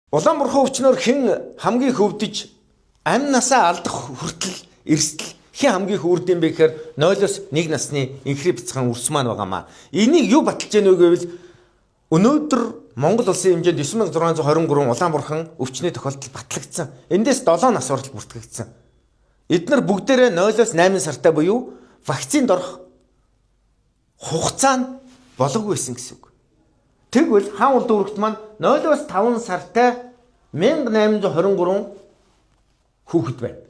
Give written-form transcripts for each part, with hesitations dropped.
Улаанбаатар өвчнөр хэн хамгийн хөвдөж амь насаа алдах хүртэл эрсдэл хэн хамгийн хүрдэм бэ гэхээр 0-1 насны инхри бяцхан үрс маань байгаамаа. Энийг юу баталж яах вэ гэвэл өнөөдөр Монгол улсын хэмжээнд 9623 улаанбаатар өвчний тохиолдол батлагдсан. Эндээс 7 нас хүртэл бүртгэгдсэн. Эдгээр бүгдээрээ 0-8 сартай буюу вакцинд орох хугацаа нь болоогүй байсан гэсэн үг. Тэгвэл хаан улд өргөт маань 0-5 сартай 1823 хүүхэд байна.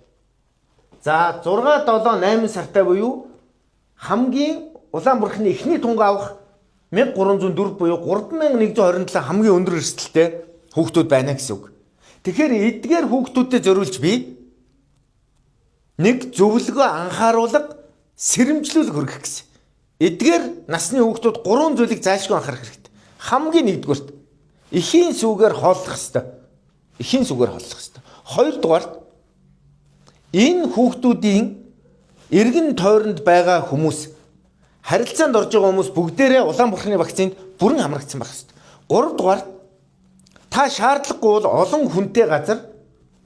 За 6, 7, 8 сартай буюу хамгийн Улаанбаатарны эхний тунгаа авах 1304 буюу 3127 хамгийн өндөр эрсдэлтэй хүүхдүүд байна гэсэн үг. Тэгэхээр эдгээр хүүхдүүдэд зориулж би нэг зөвлөгөө анхааруулга сэрэмжлүүлэг хүргэх гэсэн. Эдгээр насны хүүхдүүд 3 зүйлийг зайлшгүй анхаарах хэрэгтэй. Хамгийн нэгдүгээрт эхийн сүгээр хооллох хэрэгтэй. Эхийн сүгээр хооллох хэрэгтэй. Хоёрдугаарт энэ хүүхдүүдийн эргэн тойронд байгаа хүмүүс харилцаанд орж байгаа хүмүүс бүгдээрээ Улаанбаатарны вакцинд бүрэн хамрагдсан байх хэрэгтэй. Гуравдугаарт та шаардлагагүй бол олон хүнтэй газар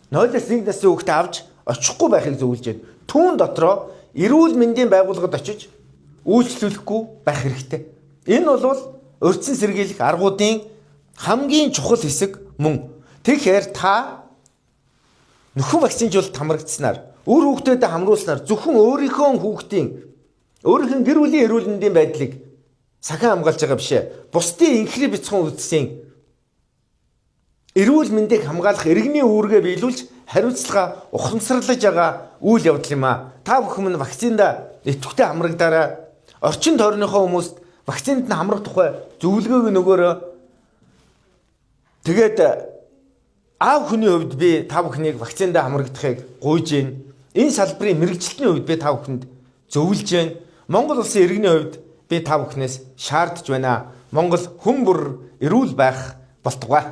0-1 насны хүүхдээ авч очихгүй байхыг зөвлөж байна. Түүн дотроо эрүүл мэндийн байгууллагад очиж үйлчлүүлэхгүй байх хэрэгтэй. Энэ бол урьдчилан сэргийлэх аргуудын хамгийн чухал хэсэг мөн. Тэгэхээр та нөхөн вакцинжуулалт хамрагдсанаар өөр хүүхдэд хамруулснаар зөвхөн өөрийнхөө хүүхдийн өөрийнх нь гэр бүлийн эрүүл мэндийн байдлыг сахин хамгаалж байгаа биш ээ. Бусдын инхри бяцхан үлдсэн эрүүл мэндийг хамгаалах иргэний үүргээ биелүүлж хариуцлага ухамсарлаж байгаа үйл явдал юм а. Та бүхэн минь вакцинда идэвхтэй хамрагдаарай. Орчин тойрныхоо хүмүүст вакцинд нь хамрах тухай зөвлөгөөг нөгөөрөө тэгээд аав хүний хувьд би та бүхнийг вакциндаа хамрагдахыг гуйж байна. Энэ салбарын мэрэгчлэтний хувьд би та бүхэнд зөвлөж байна. Монгол улсын иргэний хувьд би та бүхнээс шаардж байна. Монгол хүн бүр эрүүл байх болтугай.